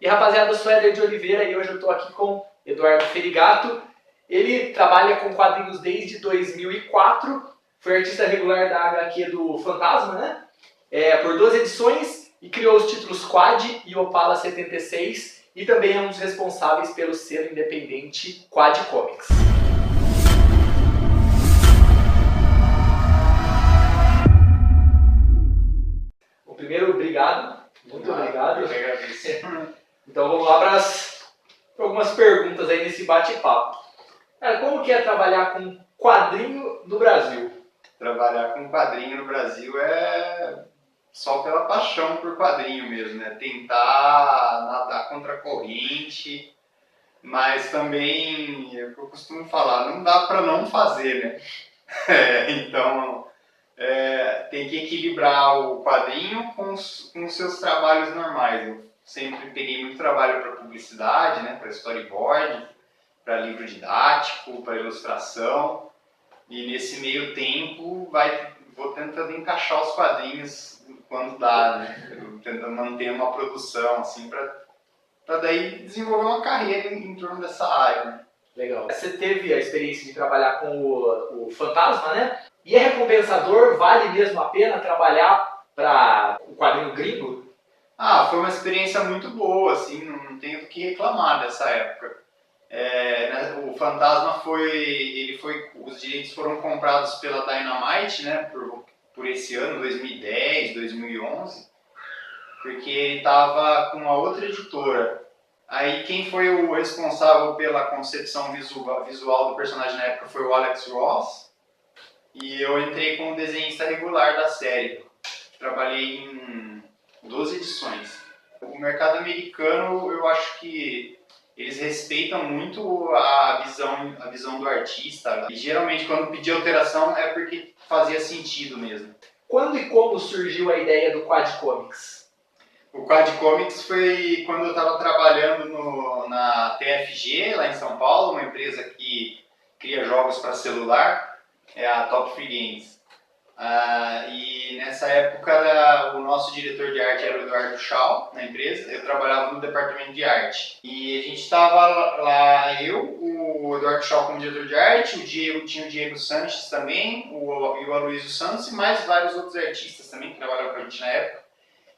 E rapaziada, eu sou Éder de Oliveira e hoje eu estou aqui com Eduardo Ferigato. Ele trabalha com quadrinhos desde 2004, foi artista regular da HQ do Fantasma, né? Por 12 edições e criou os títulos Quad e Opala 76 e também é um dos responsáveis pelo selo independente Quad Comics. O primeiro, obrigado. Muito obrigado. Eu que agradeço. Então vamos lá para algumas perguntas aí nesse bate-papo. Cara, como que é trabalhar com quadrinho no Brasil? Trabalhar com quadrinho no Brasil é só pela paixão por quadrinho mesmo, né? Tentar nadar contra a corrente, mas também, é o que eu costumo falar, não dá para não fazer, né? Então, tem que equilibrar o quadrinho com os seus trabalhos normais. Eu sempre peguei muito trabalho para publicidade, né? Para storyboard, para livro didático, para ilustração. E nesse meio tempo vou tentando encaixar os quadrinhos quando dá, né? Tentando manter uma produção assim para daí desenvolver uma carreira em torno dessa área, né? Legal. Você teve a experiência de trabalhar com o Fantasma, né? E é recompensador? Vale mesmo a pena trabalhar para o quadrinho gringo? Foi uma experiência muito boa, assim, não tenho do que reclamar dessa época. O Fantasma os direitos foram comprados pela Dynamite, né, por esse ano, 2010, 2011, porque ele estava com uma outra editora. Aí quem foi o responsável pela concepção visual do personagem na época foi o Alex Ross, e eu entrei como desenhista regular da série. Trabalhei em 12 edições. O mercado americano, eu acho que eles respeitam muito a visão do artista. E geralmente quando pedia alteração é porque fazia sentido mesmo. Quando e como surgiu a ideia do Quad Comics? O Quad Comics foi quando eu estava trabalhando na TFG, lá em São Paulo, uma empresa que cria jogos para celular, é a Top Free Games. E nessa época o nosso diretor de arte era o Eduardo Shaw, na empresa. Eu trabalhava no departamento de arte. E a gente estava lá, o Eduardo Shaw como diretor de arte, tinha o Diego Sanches também, e o Aloysio Santos e mais vários outros artistas também que trabalhavam com a gente na época.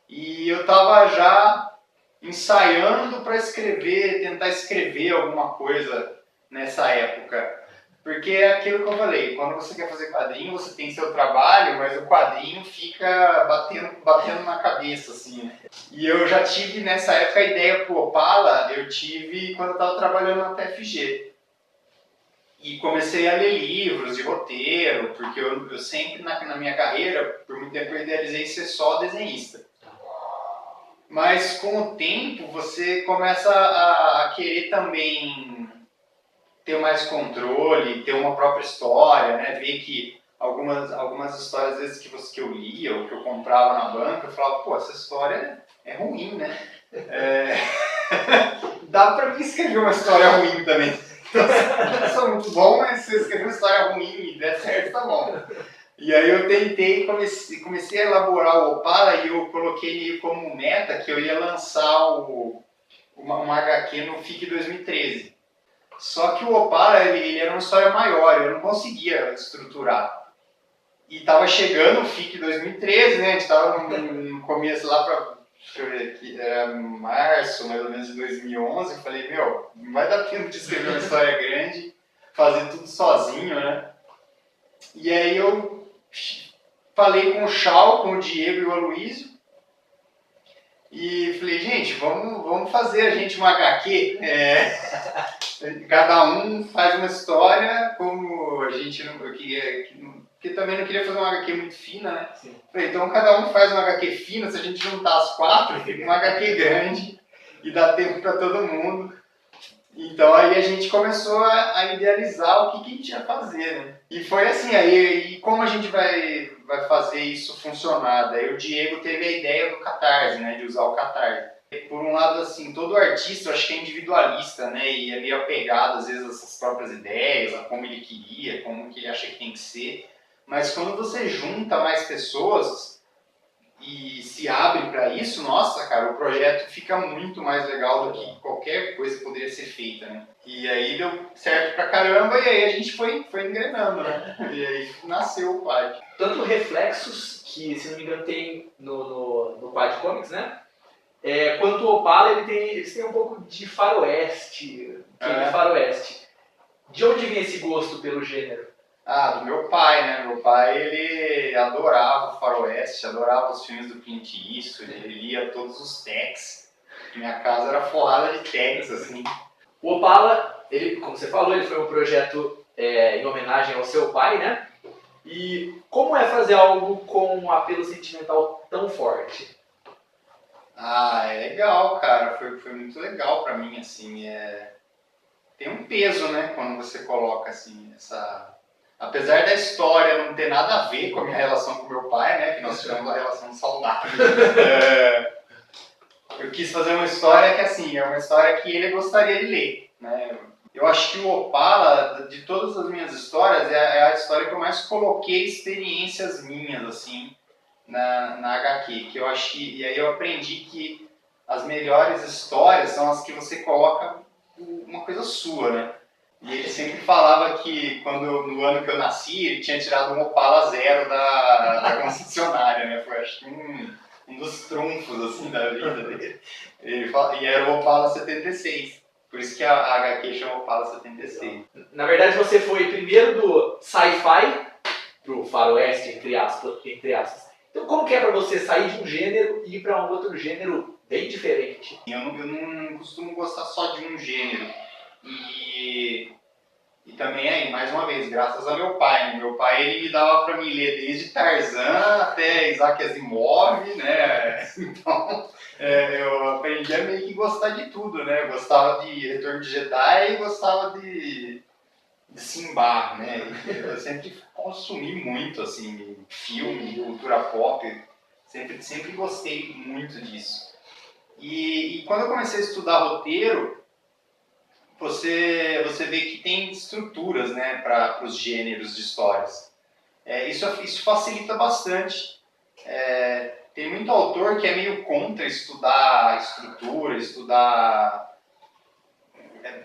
E eu estava já ensaiando para tentar escrever alguma coisa nessa época. Porque é aquilo que eu falei, quando você quer fazer quadrinho, você tem seu trabalho, mas o quadrinho fica batendo na cabeça, assim, né? E eu já tive, nessa época, a ideia pro Opala, eu tive quando eu estava trabalhando na TFG. E comecei a ler livros de roteiro, porque eu sempre, na minha carreira, por muito tempo, eu idealizei ser só desenhista. Mas com o tempo, você começa a querer também ter mais controle, ter uma própria história, né? Ver que algumas histórias, às vezes, que eu lia ou que eu comprava na banca, eu falava, pô, essa história é ruim, né? Dá pra mim escrever uma história ruim também. Eu sou muito bom, mas se eu escrever uma história ruim e der certo, tá bom. E aí eu tentei, comecei a elaborar o Opala e eu coloquei como meta que eu ia lançar uma HQ no FIC 2013. Só que o Opala, ele era uma história maior, eu não conseguia estruturar. E estava chegando o FIC 2013, né? A gente estava no começo lá para, deixa eu ver aqui, era março, mais ou menos, de 2011. Eu falei, não vai dar tempo de escrever uma história grande, fazer tudo sozinho, né? E aí eu falei com o Shaw, com o Diego e o Aloysio. E falei, gente, vamos fazer uma HQ. Cada um faz uma história, como a gente não queria, porque também não queria fazer uma HQ muito fina, né? Sim. Falei, então cada um faz uma HQ fina, se a gente juntar as 4, fica uma HQ grande e dá tempo para todo mundo. Então aí a gente começou a idealizar o que a gente ia fazer, né? E foi assim, aí como a gente vai fazer isso funcionar? Daí o Diego teve a ideia do Catarse, né? De usar o Catarse. Por um lado, assim, todo artista eu acho que é individualista, né? E é meio apegado, às vezes, às suas próprias ideias, a como ele queria, como que ele acha que tem que ser. Mas quando você junta mais pessoas e se abre para isso, nossa, cara, o projeto fica muito mais legal do que qualquer coisa que poderia ser feita, né? E aí deu certo pra caramba e aí a gente foi engrenando, né? E aí nasceu o Quad. Tanto Reflexos, que se não me engano tem no Quad Comics, né? Quanto o Opala, eles têm um pouco de faroeste, faroeste. De onde vem esse gosto pelo gênero? Ah, do meu pai, né? Meu pai, ele adorava faroeste, adorava os filmes do Clint Eastwood, ele lia todos os tags. Minha casa era forrada de tags, assim. O Opala, ele, como você falou, ele foi um projeto em homenagem ao seu pai, né? E como é fazer algo com um apelo sentimental tão forte? Ah, é legal, cara. Foi muito legal pra mim, assim. Tem um peso, né, quando você coloca, assim, essa... Apesar da história não ter nada a ver com a minha relação com meu pai, né, que nós tivemos uma relação saudável, eu quis fazer uma história que, assim, é uma história que ele gostaria de ler, né. Eu acho que o Opala, de todas as minhas histórias, é a história que eu mais coloquei experiências minhas, assim, na HQ, que eu acho que... E aí eu aprendi que as melhores histórias são as que você coloca uma coisa sua, né? E ele sempre falava que no ano que eu nasci, ele tinha tirado um Opala 0 da concessionária, né? Foi, acho que um dos trunfos, assim, da vida dele. E era o Opala 76. Por isso que a HQ chama Opala 76. Na verdade, você foi primeiro do sci-fi pro faroeste, entre aspas. Então, como que é para você sair de um gênero e ir para um outro gênero bem diferente? Eu não costumo gostar só de um gênero. E também aí, mais uma vez, graças a meu pai. Meu pai, ele me dava para me ler desde Tarzan até Isaac Asimov, né? Então, eu aprendi a meio que gostar de tudo, né? Eu gostava de Retorno de Jedi e gostava de Simba, né? Eu sempre consumi muito, assim, filme, cultura pop. Sempre gostei muito disso. E quando eu comecei a estudar roteiro, você vê que tem estruturas, né, para os gêneros de histórias. Isso facilita bastante. Tem muito autor que é meio contra estudar estrutura, estudar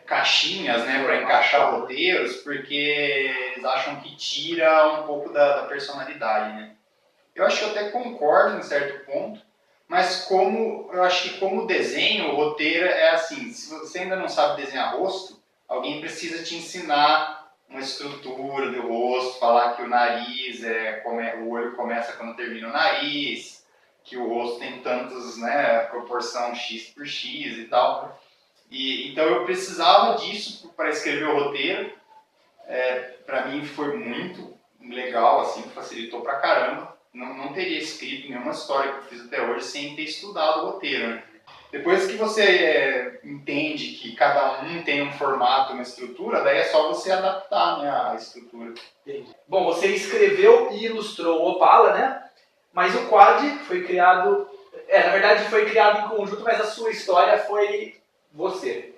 caixinhas, né, para encaixar roteiros, porque eles acham que tira um pouco da personalidade, né. Eu acho que eu até concordo em certo ponto, mas eu acho que como desenho, o roteiro é assim, se você ainda não sabe desenhar rosto, alguém precisa te ensinar uma estrutura do rosto, falar que o nariz o olho começa quando termina o nariz, que o rosto tem tantos, né, proporção X por X e tal. Então eu precisava disso para escrever o roteiro. Para mim foi muito legal, assim, facilitou pra caramba. Não teria escrito nenhuma história que eu fiz até hoje sem ter estudado o roteiro, né? Depois que você entende que cada um tem um formato, uma estrutura, daí é só você adaptar, né, a estrutura. Entendi. Bom, você escreveu e ilustrou o Opala, né? Mas o Quad foi criado... na verdade foi criado em conjunto, mas a sua história foi você.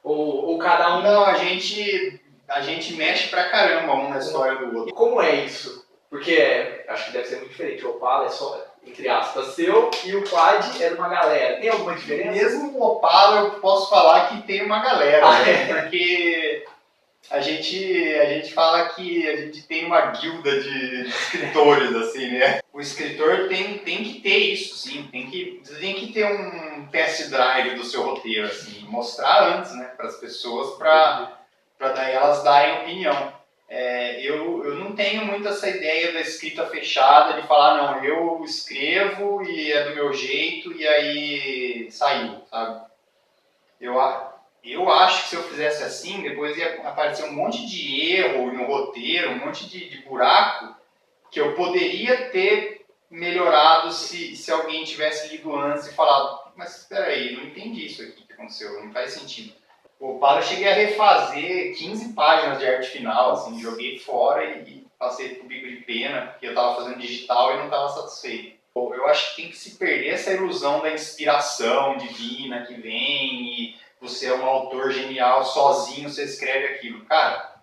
Ou cada um... Não, a gente mexe pra caramba um na história do outro. E como é isso? Porque acho que deve ser muito diferente. O Opala é só, entre aspas, seu e o Quad é de uma galera. Tem alguma diferença? Mesmo o Opala eu posso falar que tem uma galera, né? Porque a gente fala que a gente tem uma guilda de escritores, assim, né? O escritor tem que ter isso, sim. Você tem que ter um test drive do seu roteiro, assim. Mostrar antes, né? Para as pessoas, para daí elas darem opinião. Eu não tenho muito essa ideia da escrita fechada, de falar, não, eu escrevo e é do meu jeito e aí saiu, sabe? Eu acho que se eu fizesse assim, depois ia aparecer um monte de erro no roteiro, um monte de buraco que eu poderia ter melhorado se alguém tivesse lido antes e falado, mas espera aí, não entendi isso aqui que aconteceu, não faz sentido. O Opala eu cheguei a refazer 15 páginas de arte final, assim, joguei fora e passei pro bico de pena, porque eu estava fazendo digital e não estava satisfeito. Eu acho que tem que se perder essa ilusão da inspiração divina que vem e você é um autor genial, sozinho você escreve aquilo. Cara,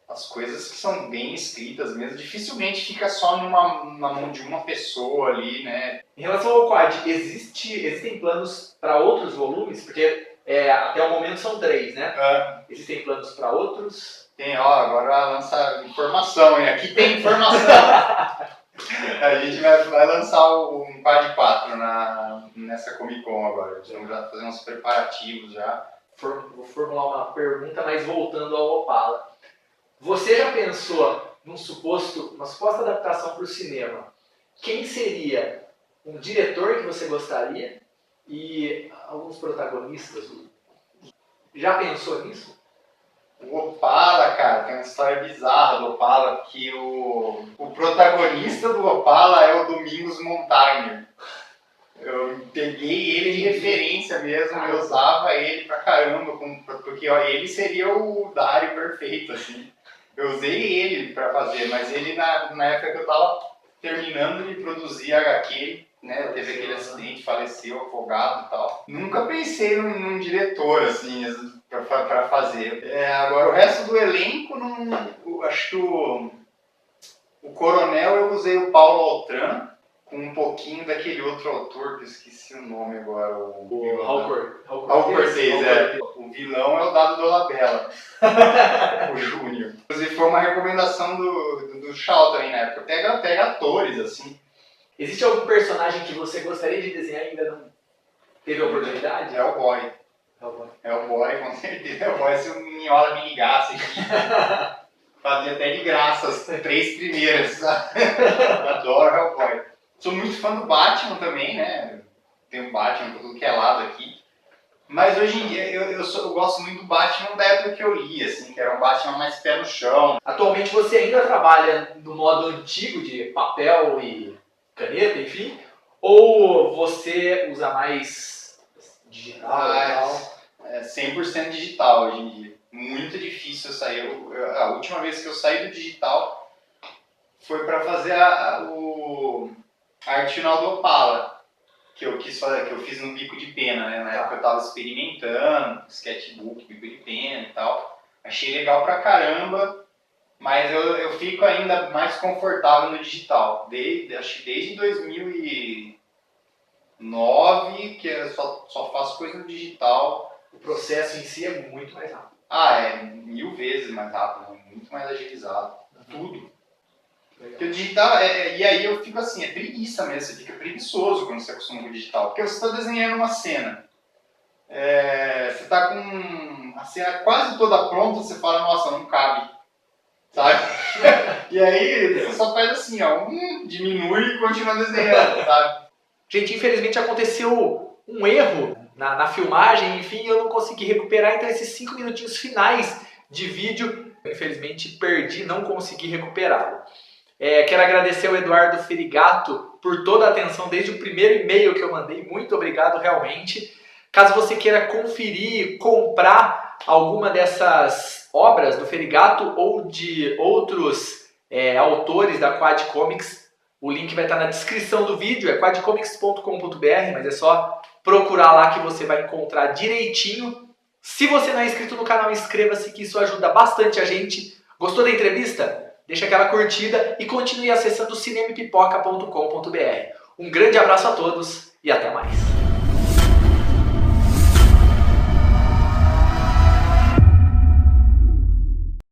as coisas que são bem escritas mesmo, dificilmente fica só na mão de uma pessoa ali, né? Em relação ao quad, existem planos para outros volumes? Porque até o momento são 3, né? Existem planos para outros? Tem, agora lança informação, e aqui tem informação. A gente vai lançar um quad 4 nessa Comic Con agora. Estamos já fazendo uns preparativos já. Vou formular uma pergunta, mas voltando ao Opala. Você já pensou uma suposta adaptação para o cinema? Quem seria um diretor que você gostaria e alguns protagonistas? Já pensou nisso? O Opala, cara, tem uma história bizarra do Opala, que o protagonista do Opala é o Domingos Montagne. Eu peguei ele de referência mesmo, eu usava ele pra caramba, porque ele seria o Dario perfeito, assim. Eu usei ele pra fazer, mas ele na época que eu tava terminando de produzir HQ, né, teve aquele acidente, faleceu, afogado e tal. Nunca pensei num diretor, assim, pra fazer. Agora, o resto do elenco, acho que o Coronel eu usei o Paulo Altran, com um pouquinho daquele outro autor, que eu esqueci o nome agora. O Raul Cortez, O vilão é o Dado Dolabella, o Júnior. Inclusive foi uma recomendação do Shaw também na época. Pega atores, assim. Existe algum personagem que você gostaria de desenhar e ainda não teve a oportunidade? É o Boy. É o Boy, com certeza. É o Boy, se o Minhola me ligasse aqui. Fazia até de graça as 3 primeiras, sabe? Adoro Hellboy. Sou muito fã do Batman também, né? Tem um Batman por tudo que é lado aqui. Mas hoje em dia eu gosto muito do Batman da época que eu li, assim, que era um Batman mais pé no chão. Atualmente você ainda trabalha no modo antigo de papel e caneta, enfim? Ou você usa mais digital e tal? É 100% digital hoje em dia. Muito difícil eu sair. A última vez que eu saí do digital foi para fazer a arte final do Opala, que eu quis fazer, que eu fiz no bico de pena, né? Na época eu tava experimentando, sketchbook, bico de pena e tal. Achei legal pra caramba, mas eu fico ainda mais confortável no digital. Acho que desde 2009 que eu só faço coisa no digital. O processo em si é muito mais rápido. É 1000 vezes mais rápido, muito mais agilizado. Tudo. Porque o digital, e aí eu fico assim, é preguiça mesmo, você fica preguiçoso quando você acostuma com o digital. Porque você está desenhando uma cena, você está com a cena quase toda pronta, você fala, nossa, não cabe, sabe? E aí você só faz assim, diminui e continua desenhando, sabe? Gente, infelizmente aconteceu um erro na filmagem, enfim, eu não consegui recuperar, então esses 5 minutinhos finais de vídeo, infelizmente perdi, não consegui recuperá-lo. Quero agradecer ao Eduardo Ferigato por toda a atenção desde o primeiro e-mail que eu mandei. Muito obrigado realmente. Caso você queira conferir, comprar alguma dessas obras do Ferigato ou de outros autores da Quad Comics, o link vai estar na descrição do vídeo, é quadcomics.com.br, mas é só procurar lá que você vai encontrar direitinho. Se você não é inscrito no canal, inscreva-se que isso ajuda bastante a gente. Gostou da entrevista? Deixa aquela curtida e continue acessando cinemapipoca.com.br. Um grande abraço a todos e até mais!